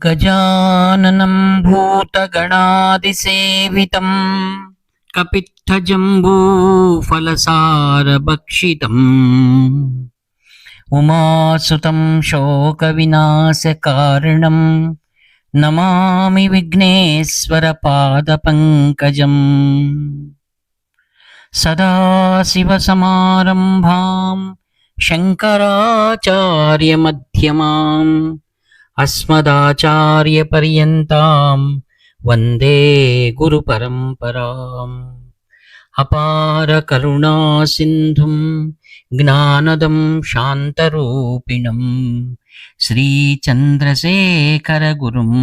गजाननं भूतगणादिसेवितं कपित्थजम्बूफलसारभक्षितम् उमासुतं शोकविनाशकारणं नमामि विघ्नेश्वरपादपङ्कजम्। सदाशिवसमारम्भां शङ्कराचार्यमध्यमाम् अस्मदाचार्यपर्यन्तां वन्दे गुरुपरम्पराम्। अपारकरुणासिन्धुं ज्ञानदं शान्तरूपिणं श्रीचन्द्रशेखरगुरुं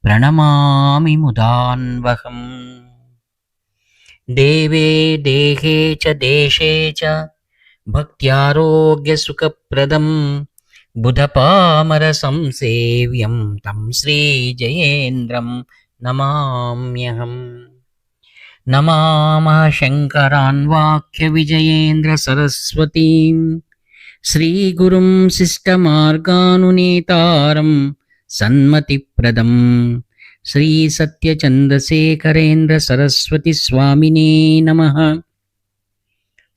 प्रणमामि मुदान्वहम्। देवे देहे च देशे च भक्त्यारोग्यसुखप्रदम् बुधपामरसंसेव्यं तं श्रीजयेन्द्रं नमाम्यहम्। नमामः शङ्करान् वाक्यविजयेन्द्रसरस्वतीं श्रीगुरुं शिष्टमार्गानुनेतारं सन्मतिप्रदं श्रीसत्यचन्द्रशेखरेन्द्रसरस्वतीस्वामिने नमः।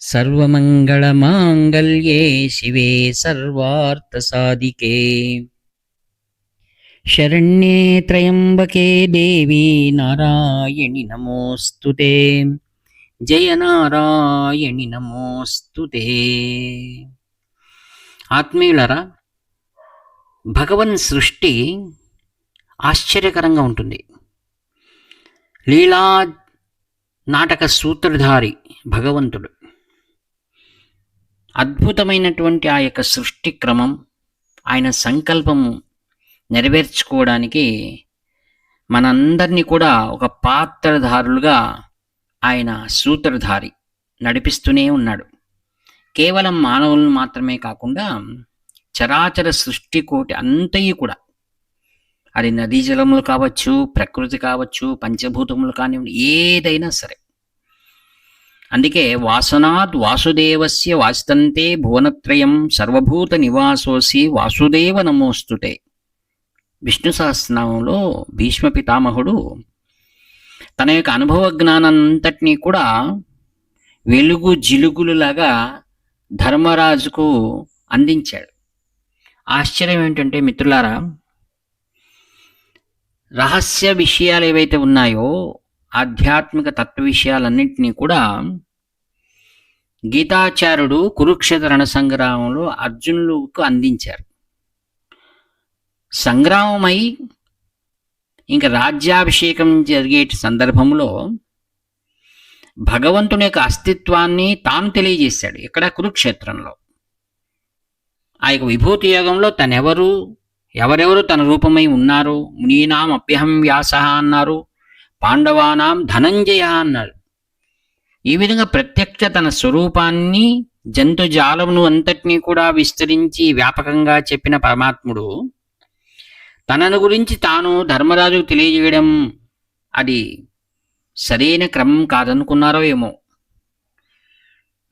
सर्वमङ्गलमाङ्गल्ये शिवे सर्वार्थसाधिके शरण्ये त्र्यम्बके देवी नारायणि नमोऽस्तुते। जय नारायणि नमोऽस्तुते। ఆత్మీయులారా, భగవన్ సృష్టి ఆశ్చర్యకరంగా ఉంటుంది. లీలా నాటక సూత్రధారి భగవంతుడు అద్భుతమైనటువంటి ఆ యొక్క సృష్టి క్రమం, ఆయన సంకల్పము నెరవేర్చుకోవడానికి మనందరినీ కూడా ఒక పాత్రధారులుగా ఆయన సూత్రధారి నడిపిస్తూనే ఉన్నాడు. కేవలం మానవులను మాత్రమే కాకుండా చరాచర సృష్టి కోటి అంతయు కూడా, అది నదీ జలములు కావచ్చు, ప్రకృతి కావచ్చు, పంచభూతములు కానివ్వండి, ఏదైనా సరే. అందుకే వాసనాద్ వాసుదేవస్య వాసితంతే భువనత్రయం సర్వభూత నివాసోసి వాసుదేవ నమోస్తుతే. విష్ణు సహస్రనామంలో భీష్మ పితామహుడు తన యొక్క అనుభవ జ్ఞానంతటినీ కూడా వెలుగు జిలుగులులాగా ధర్మరాజుకు అందించాడు. ఆశ్చర్యం ఏంటంటే మిత్రులారా, రహస్య విషయాలు ఏవైతే ఉన్నాయో, ఆధ్యాత్మిక తత్వ విషయాలన్నింటినీ కూడా గీతాచార్యుడు కురుక్షేత్ర రణ సంగ్రామంలో అర్జునులకు అందించారు. సంగ్రామమై ఇంకా రాజ్యాభిషేకం జరిగే సందర్భంలో భగవంతుని యొక్క అస్తిత్వాన్ని తాను తెలియజేశాడు. ఇక్కడ కురుక్షేత్రంలో ఆ యొక్క విభూతి యోగంలో ఎవరెవరు తన రూపమై ఉన్నారు. మునీనాం అప్యహం వ్యాస అన్నారు, పాండవానాం ధనంజయ అన్నారు. ఈ విధంగా ప్రత్యక్ష తన స్వరూపాన్ని జంతుజాలమును అంతటినీ కూడా విస్తరించి వ్యాపకంగా చెప్పిన పరమాత్ముడు తనను గురించి తాను ధర్మరాజుకు తెలియజేయడం అది సరైన క్రమం కాదనుకున్నారో ఏమో.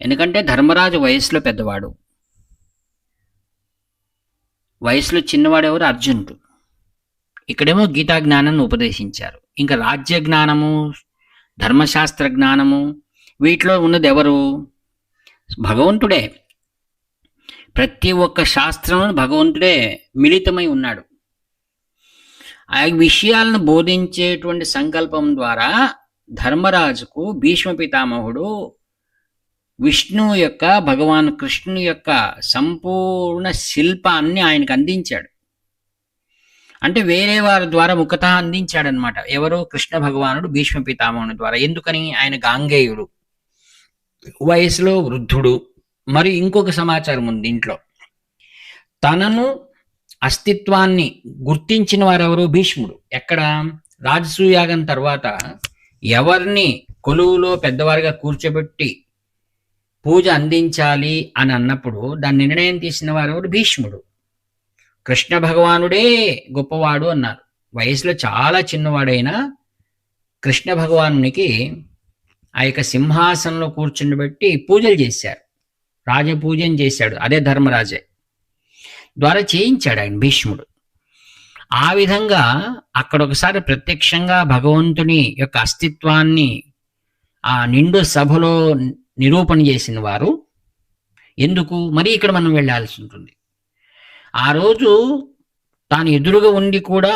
ఎందుకంటే ధర్మరాజు వయసులో పెద్దవాడు, వయసులో చిన్నవాడెవరు? అర్జునుడు. ఇక్కడేమో గీతా జ్ఞానాన్ని ఉపదేశించారు. ఇంకా రాజ్య జ్ఞానము, ధర్మశాస్త్ర జ్ఞానము, వీటిలో ఉన్నది ఎవరు? భగవంతుడే. ప్రతి ఒక్క శాస్త్రం భగవంతుడే మిళితమై ఉన్నాడు. ఆ విషయాలను బోధించేటువంటి సంకల్పం ద్వారా ధర్మరాజుకు భీష్మ పితామహుడు విష్ణువు యొక్క, భగవాన్ కృష్ణుని యొక్క సంపూర్ణ శిల్పాన్ని ఆయనకు అందించాడు. అంటే వేరే వారి ద్వారా ముఖతః అందించాడనమాట. ఎవరు? కృష్ణ భగవానుడు భీష్మ పితామహుని ద్వారా. ఎందుకని? ఆయన గాంగేయుడు, వయసులో వృద్ధుడు. మరి ఇంకొక సమాచారం ఉంది ఇంట్లో. తనను అస్తిత్వాన్ని గుర్తించిన వారెవరు? భీష్ముడు. ఎక్కడ? రాజసూయాగం తర్వాత ఎవరిని కొలువులో పెద్దవారిగా కూర్చోబెట్టి పూజ అందించాలి అని అన్నప్పుడు దాని నిర్ణయం తీసిన వారెవరు? భీష్ముడు. కృష్ణ భగవానుడే గొప్పవాడు అన్నారు. వయసులో చాలా చిన్నవాడైన కృష్ణ భగవానునికి ఆ యొక్క సింహాసనంలో కూర్చుండబెట్టి పూజలు చేశారు, రాజపూజం చేశాడు. అదే ధర్మరాజే ద్వారా చేయించాడు ఆయన భీష్ముడు. ఆ విధంగా అక్కడ ఒకసారి ప్రత్యక్షంగా భగవంతుని యొక్క అస్తిత్వాన్ని ఆ నిండు సభలో నిరూపణ చేసిన వారు. ఎందుకు మరి ఇక్కడ మనం వెళ్ళాల్సి ఉంటుంది? ఆ రోజు తాను ఎదురుగా ఉండి కూడా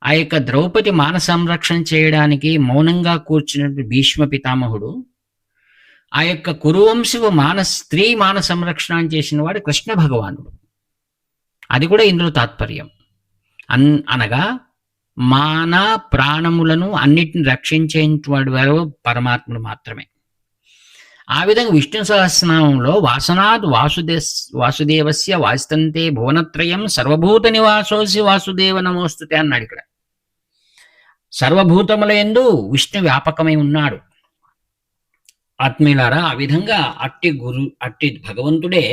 ఆ యొక్క ద్రౌపది మాన సంరక్షణ చేయడానికి మౌనంగా కూర్చున్నటువంటి భీష్మ పితామహుడు, ఆ యొక్క కురువంశపు స్త్రీ మాన సంరక్షణ చేసిన వాడు కృష్ణ భగవానుడు. అది కూడా ఇందులో తాత్పర్యం. అనగా మాన ప్రాణములను అన్నిటిని రక్షించేవాడు వారు పరమాత్ముడు మాత్రమే. ఆ విధంగా విష్ణు సహస్రనామంలో వాసనాద్ వాసుదేవస్య వాసితంతే భువనత్రయం సర్వభూత నివాసోసి వాసుదేవ నమోస్తుతే అన్నాడు. ఇక్కడ సర్వభూతముల యందు విష్ణు వ్యాపకమై ఉన్నాడు. ఆత్మీయులారా, ఆ విధంగా అట్టి భగవంతుడే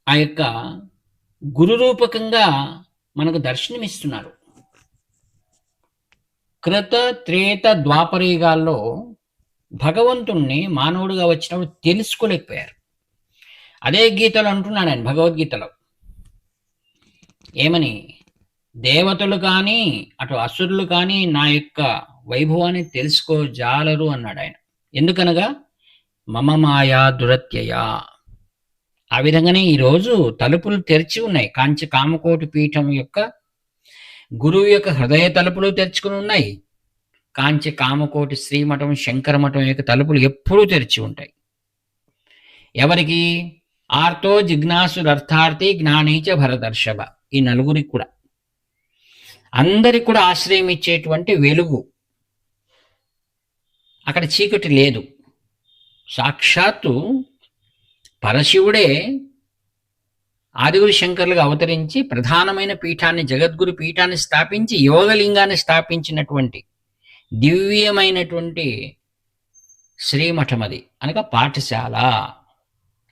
ఆ యొక్క గురు రూపకంగా మనకు దర్శనమిస్తున్నారు. కృత త్రేత ద్వాపరయుగాల్లో భగవంతుణ్ణి మానవుడిగా వచ్చినప్పుడు తెలుసుకోలేకపోయారు. అదే గీతలో అంటున్నాడు ఆయన, భగవద్గీతలో ఏమని? దేవతలు కానీ అటు అసురులు కానీ నా యొక్క వైభవాన్ని తెలుసుకోజాలరు అన్నాడు ఆయన. ఎందుకనగా మమ మాయా దురత్యయ. ఆ విధంగానే ఈరోజు తలుపులు తెరిచి ఉన్నాయి. కాంచి కామకోటి పీఠం యొక్క గురువు యొక్క హృదయ తలుపులు తెరుచుకుని ఉన్నాయి. కాంచి కామకోటి శ్రీమఠం శంకర మఠం యొక్క తలుపులు ఎప్పుడూ తెరిచి ఉంటాయి. ఎవరికి? ఆర్తో జిజ్ఞాసురర్థార్థి జ్ఞానీచ భరదర్షభ. ఈ నలుగురికి కూడా, అందరికి కూడా ఆశ్రయం ఇచ్చేటువంటి వెలుగు. అక్కడ చీకటి లేదు. సాక్షాత్తు పరశివుడే ఆదిగురు శంకర్లుగా అవతరించి ప్రధానమైన పీఠాన్ని, జగద్గురు పీఠాన్ని స్థాపించి యోగలింగాన్ని స్థాపించినటువంటి దివ్యమైనటువంటి శ్రీమఠం అది. అనగా పాఠశాల.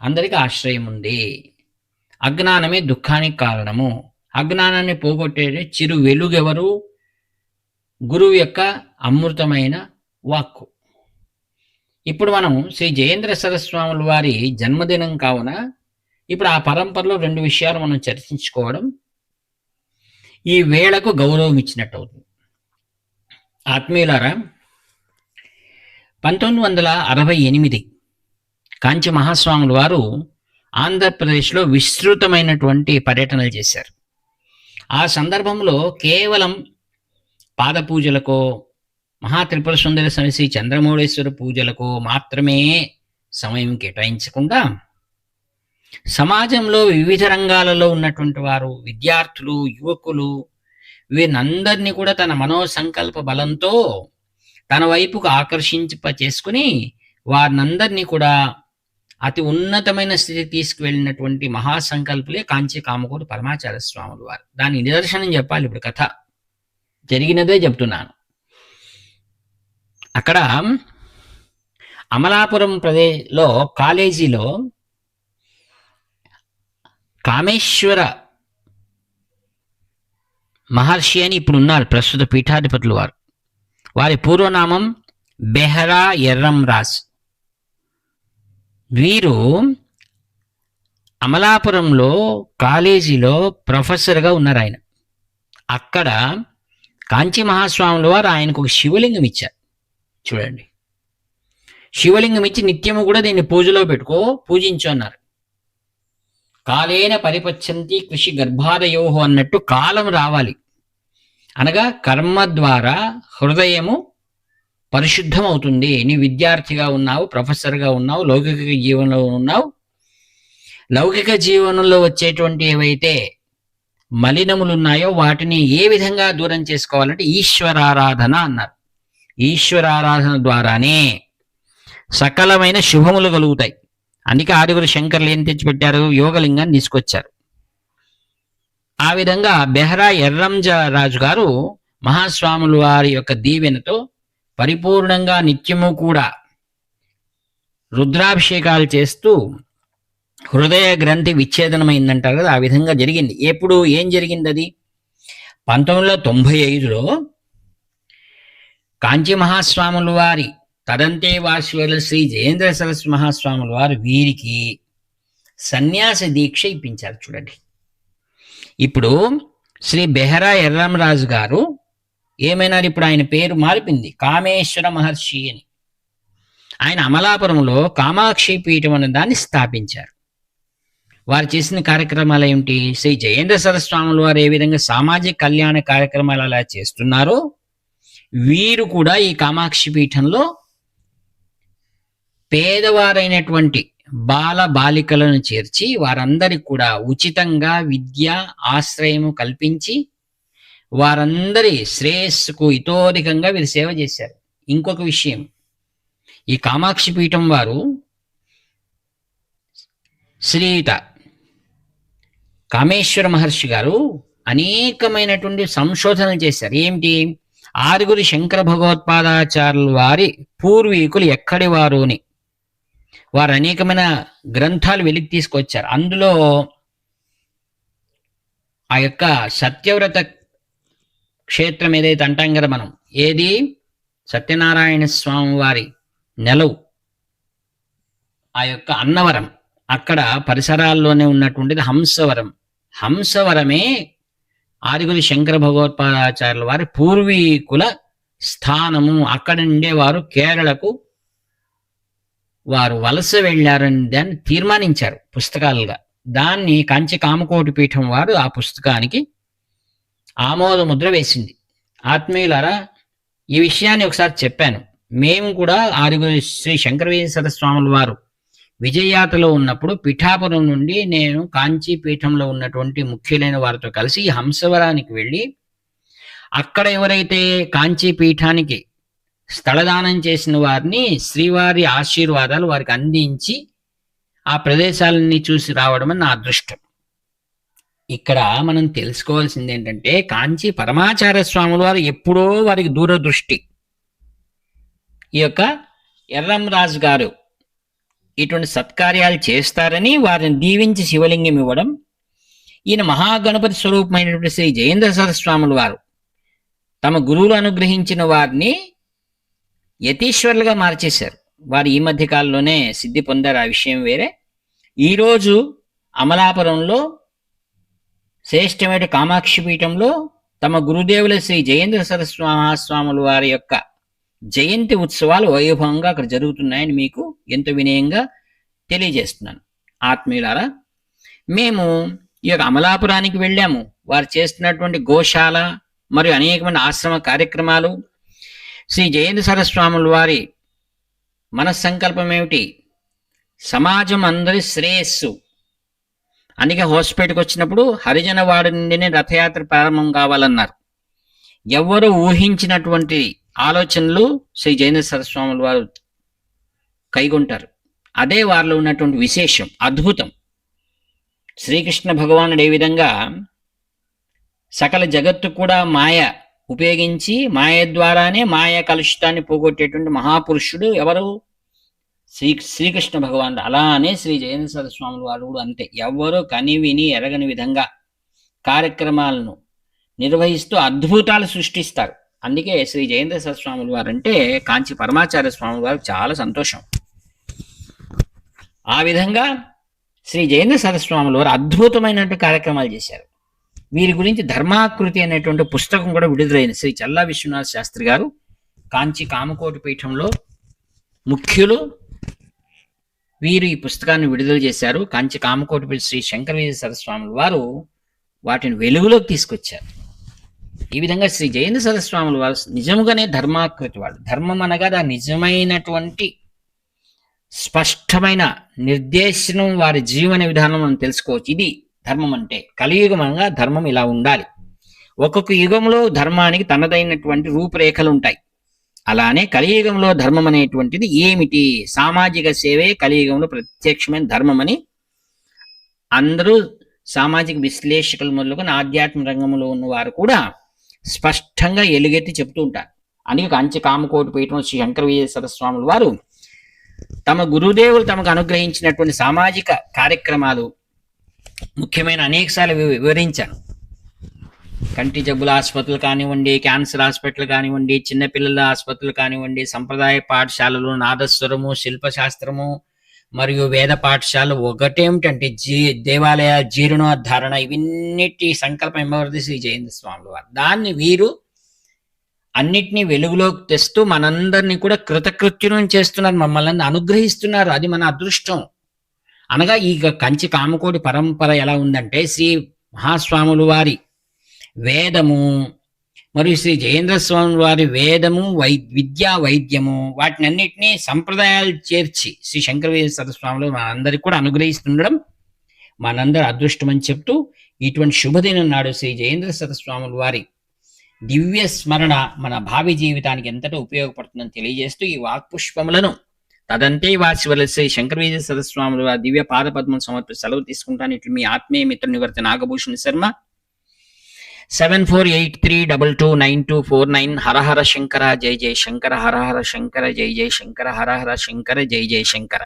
అందరికీ ఆశ్రయం ఉంది. అజ్ఞానమే దుఃఖానికి కారణము. అజ్ఞానాన్ని పోగొట్టే చిరు వెలుగెవరు? గురువు యొక్క అమృతమైన వాక్కు. ఇప్పుడు మనం శ్రీ జయేంద్ర సరస్వాముల వారి జన్మదినం కావున ఇప్పుడు ఆ పరంపరలో 2 విషయాలు మనం చర్చించుకోవడం ఈ వేళకు గౌరవం ఇచ్చినట్టు అవుతుంది. ఆత్మీయులారా, 1968 కాంచి మహాస్వాముల వారు ఆంధ్రప్రదేశ్లో విస్తృతమైనటువంటి పర్యటనలు చేశారు. ఆ సందర్భంలో కేవలం పాద పూజలకో, మహాత్రిపుర సుందర శ్రీ చంద్రమౌళేశ్వర పూజలకు మాత్రమే సమయం కేటాయించకుండా సమాజంలో వివిధ రంగాలలో ఉన్నటువంటి వారు, విద్యార్థులు, యువకులు, వీరినందరినీ కూడా తన మనోసంకల్ప బలంతో తన వైపుకు చేసుకుని వారినందరినీ కూడా అతి ఉన్నతమైన స్థితి తీసుకువెళ్ళినటువంటి మహాసంకల్పులే కాంచి కామకోటి పరమాచార్య స్వాములు వారు. దాని నిదర్శనం చెప్పాలి. ఇప్పుడు కథ జరిగినదే చెప్తున్నాను. అక్కడ అమలాపురం ప్రదేశ్లో కాలేజీలో కామేశ్వర మహర్షి అని ఇప్పుడు ఉన్నారు ప్రస్తుత పీఠాధిపతులు వారు. వారి పూర్వనామం బెహరా ఎర్రంరాజ్. వీరు అమలాపురంలో కాలేజీలో ప్రొఫెసర్గా ఉన్నారు ఆయన. అక్కడ కాంచి మహాస్వాముల వారు ఆయనకు ఒక శివలింగం ఇచ్చారు. చూడండి, శివలింగం ఇచ్చి నిత్యము కూడా దీన్ని పూజలో పెట్టుకో, పూజించు అన్నారు. కాలేన పరిపచ్చంతి కృషి గర్భాదయోహో అన్నట్టు కాలం రావాలి. అనగా కర్మ ద్వారా హృదయము పరిశుద్ధం అవుతుంది. నీ విద్యార్థిగా ఉన్నావు, ప్రొఫెసర్గా ఉన్నావు, లౌకిక జీవనంలో ఉన్నావు. లౌకిక జీవనంలో వచ్చేటువంటి ఏవైతే మలినములు ఉన్నాయో వాటిని ఏ విధంగా దూరం చేసుకోవాలంటే ఈశ్వరారాధన అన్నారు. ఈశ్వరారాధన ద్వారానే సకలమైన శుభములు కలుగుతాయి. అందుకే ఆదిగురు శంకర్లు ఏం తెచ్చిపెట్టారు? యోగలింగాన్ని తీసుకొచ్చారు. ఆ విధంగా బెహరా ఎర్రంరాజు గారు మహాస్వాముల వారి యొక్క దీవెనతో పరిపూర్ణంగా నిత్యము కూడా రుద్రాభిషేకాలు చేస్తూ హృదయ గ్రంథి విచ్ఛేదనమైందంటారు కదా, ఆ విధంగా జరిగింది. ఎప్పుడు ఏం జరిగింది? అది 1995లో కాంచి మహాస్వాముల వారి తదంతే వాసుల శ్రీ జయేంద్ర సరస్వతి మహాస్వాముల వారు వీరికి సన్యాస దీక్ష ఇప్పించారు. చూడండి, ఇప్పుడు శ్రీ బెహరా ఎర్రంరాజు గారు ఏమైనారు, ఇప్పుడు ఆయన పేరు మారిపింది కామేశ్వర మహర్షి అని. ఆయన అమలాపురంలో కామాక్షి పీఠం అనే దాన్ని స్థాపించారు. వారు చేసిన కార్యక్రమాలు ఏమిటి? శ్రీ జయేంద్ర సరస్వాములు వారు ఏ విధంగా సామాజిక కళ్యాణ కార్యక్రమాలు అలా చేస్తున్నారో వీరు కూడా ఈ కామాక్షి పీఠంలో పేదవారైనటువంటి బాల బాలికలను చేర్చి వారందరికి కూడా ఉచితంగా విద్య ఆశ్రయము కల్పించి వారందరి శ్రేయస్సుకు ఇతోధికంగా వీరు సేవ చేశారు. ఇంకొక విషయం, ఈ కామాక్షి పీఠం వారు శ్రీయుత కామేశ్వర మహర్షి గారు అనేకమైనటువంటి సంశోధనలు చేశారు. ఏమిటి? 6 శంకర భగవత్పాదాచార్యుల వారి పూర్వీకులు ఎక్కడి వారు అని వారు అనేకమైన గ్రంథాలు వెలికి తీసుకొచ్చారు. అందులో ఆ యొక్క సత్యవ్రత క్షేత్రం ఏదైతే అంటాం కదా మనం, ఏది సత్యనారాయణ స్వామి వారి నెలవు, ఆ యొక్క అన్నవరం, అక్కడ పరిసరాల్లోనే ఉన్నటువంటిది హంసవరం. హంసవరమే 6 శంకర భగవత్పాదాచార్యుల వారి పూర్వీకుల స్థానము. అక్కడ ఉండేవారు కేరళకు వారు వలస వెళ్ళారని దాన్ని తీర్మానించారు పుస్తకాలుగా. దాన్ని కంచి కామకోటి పీఠం వారు ఆ పుస్తకానికి ఆమోద ముద్ర వేసింది. ఆత్మీయులారా, ఈ విషయాన్ని ఒకసారి చెప్పాను. మేము కూడా 6 శ్రీ శంకరవీరేశ్వర స్వాముల వారు విజయయాత్రలో ఉన్నప్పుడు పిఠాపురం నుండి నేను కాంచీ పీఠంలో ఉన్నటువంటి ముఖ్యులైన వారితో కలిసి హంసవరానికి వెళ్ళి అక్కడ ఎవరైతే కాంచీ పీఠానికి స్థలదానం చేసిన వారిని శ్రీవారి ఆశీర్వాదాలు వారికి అందించి ఆ ప్రదేశాలన్నీ చూసి రావడం అని నా అదృష్టం. ఇక్కడ మనం తెలుసుకోవాల్సింది ఏంటంటే, కాంచీ పరమాచార్య స్వాముల వారు ఎప్పుడో వారికి దూరదృష్టి. ఈ యొక్క ఎర్రంరాజు గారు ఇటువంటి సత్కార్యాలు చేస్తారని వారిని దీవించి శివలింగం ఇవ్వడం, ఈయన మహాగణపతి స్వరూపమైనటువంటి శ్రీ జయేంద్ర సరస్వాముల వారు తమ గురువులు అనుగ్రహించిన వారిని యతీశ్వరులుగా మార్చేశారు. వారు ఈ మధ్య కాలంలోనే సిద్ధి పొందారు, ఆ విషయం వేరే. ఈరోజు అమలాపురంలో శ్రేష్టమైన కామాక్షి పీఠంలో తమ గురుదేవుల శ్రీ జయేంద్ర సరస్వాముల వారి యొక్క జయంతి ఉత్సవాలు వైభవంగా అక్కడ జరుగుతున్నాయని మీకు ఎంతో వినయంగా తెలియజేస్తున్నాను. ఆత్మీయులారా, మేము ఈ యొక్క అమలాపురానికి వెళ్ళాము. వారు చేస్తున్నటువంటి గోశాల మరియు అనేకమైన ఆశ్రమ కార్యక్రమాలు, శ్రీ జయేంద్ర సరస్వాముల వారి మనస్సంకల్పం ఏమిటి? సమాజం అందరి శ్రేయస్సు. అందుకే హోస్పేటకు వచ్చినప్పుడు హరిజనవాడ నుండినే రథయాత్ర ప్రారంభం కావాలన్నారు. ఎవరు ఊహించినటువంటి ఆలోచనలు శ్రీ జయేంద్ర సరస్వాముల వారు కైగొంటారు. అదే వారిలో ఉన్నటువంటి విశేషం, అద్భుతం. శ్రీకృష్ణ భగవానుడు ఏ విధంగా సకల జగత్తు కూడా మాయ ఉపయోగించి మాయ ద్వారానే మాయ కలుషితాన్ని పోగొట్టేటువంటి మహాపురుషుడు ఎవరు? శ్రీకృష్ణ భగవానుడు. అలానే శ్రీ జయేంద్ర సరస్వాముల వారు కూడా అంతే. ఎవరు కని విని ఎరగని విధంగా కార్యక్రమాలను నిర్వహిస్తూ అద్భుతాలు సృష్టిస్తారు. అందుకే శ్రీ జయేంద్ర సరస్వాముల వారు అంటే కాంచి పరమాచార్య స్వాముల వారు చాలా సంతోషం. ఆ విధంగా శ్రీ జయేంద్ర సరస్వాముల వారు అద్భుతమైనటువంటి కార్యక్రమాలు చేశారు. వీరి గురించి ధర్మాకృతి అనేటువంటి పుస్తకం కూడా విడుదలైంది. శ్రీ చల్లా విశ్వనాథ శాస్త్రి గారు కాంచి కామకోటి పీఠంలో ముఖ్యులు. వీరు ఈ పుస్తకాన్ని విడుదల చేశారు. కాంచి కామకోటి పీఠ శ్రీ శంకరవీర సరస్వాముల వారు వాటిని వెలుగులోకి తీసుకొచ్చారు. ఈ విధంగా శ్రీ జయేంద్ర సరస్వాముల వారు నిజముగానే ధర్మాకృతి వాడు. ధర్మం అనగా దాని నిజమైనటువంటి స్పష్టమైన నిర్దేశనం వారి జీవన విధానం మనం తెలుసుకోవచ్చు. ఇది ధర్మం అంటే. కలియుగం అనగా ధర్మం ఇలా ఉండాలి. ఒక్కొక్క యుగంలో ధర్మానికి తనదైనటువంటి రూపురేఖలు ఉంటాయి. అలానే కలియుగంలో ధర్మం అనేటువంటిది ఏమిటి? సామాజిక సేవే కలియుగంలో ప్రత్యక్షమైన ధర్మం అని అందరూ సామాజిక విశ్లేషకులు మొదలుకొని ఆధ్యాత్మిక రంగంలో ఉన్న వారు కూడా స్పష్టంగా ఎలుగెత్తి చెప్తూ ఉంటారు. అందుకే కాంచి కామకోటి పీఠం శ్రీ శంకరవీర సరస్వాముల వారు తమ గురుదేవులు తమకు అనుగ్రహించినటువంటి సామాజిక కార్యక్రమాలు ముఖ్యమైన అనేకసార్లు వివరించాను. కంటి జబ్బుల ఆసుపత్రులు కానివ్వండి, క్యాన్సర్ హాస్పిటల్ కానివ్వండి, చిన్నపిల్లల ఆసుపత్రులు కానివ్వండి, సంప్రదాయ పాఠశాలలు, నాదస్వరము, శిల్పశాస్త్రము, మరియు వేద పాఠశాల ఒకటేమిటంటే దేవాలయ జీర్ణోద్ధారణ ఇవన్నిటి సంకల్పం ఎవరిది? శ్రీ జయేంద్ర స్వాములు వారు. దాన్ని వీరు అన్నిటినీ వెలుగులోకి తెస్తూ మనందరినీ కూడా కృతకృత్యులను చేస్తున్నారు, మమ్మల్ని అనుగ్రహిస్తున్నారు. అది మన అదృష్టం. అనగా ఈ కంచి కామకోటి పరంపర ఎలా ఉందంటే, శ్రీ మహాస్వాములు వారి వేదము మరియు శ్రీ జయేంద్ర స్వామి వారి వేదము, విద్యా వైద్యము, వాటిని అన్నిటినీ సంప్రదాయాలు చేర్చి శ్రీ శంకర స్వాములు మనందరికి కూడా అనుగ్రహిస్తుండడం మనందరి అదృష్టం అని చెప్తూ, ఇటువంటి శుభదినం నాడు శ్రీ జయేంద్ర స్వాములు వారి దివ్య స్మరణ మన భావి జీవితానికి ఎంతటో ఉపయోగపడుతుందని తెలియజేస్తూ ఈ వాక్పుష్పములను తదంతే వాసివలసి శంకర సదస్వాములు వారి దివ్య పాదపద్మం సమర్పి సెలవు తీసుకుంటాను. ఇట్లు మీ ఆత్మీయ మిత్ర నివర్తి నాగభూషణ శర్మ. 7483229249. హర హర శంకర జయ జయ శంకర, హర హర శంకర జయ జయ శంకర, హర హర శంకర జయ జయ శంకర.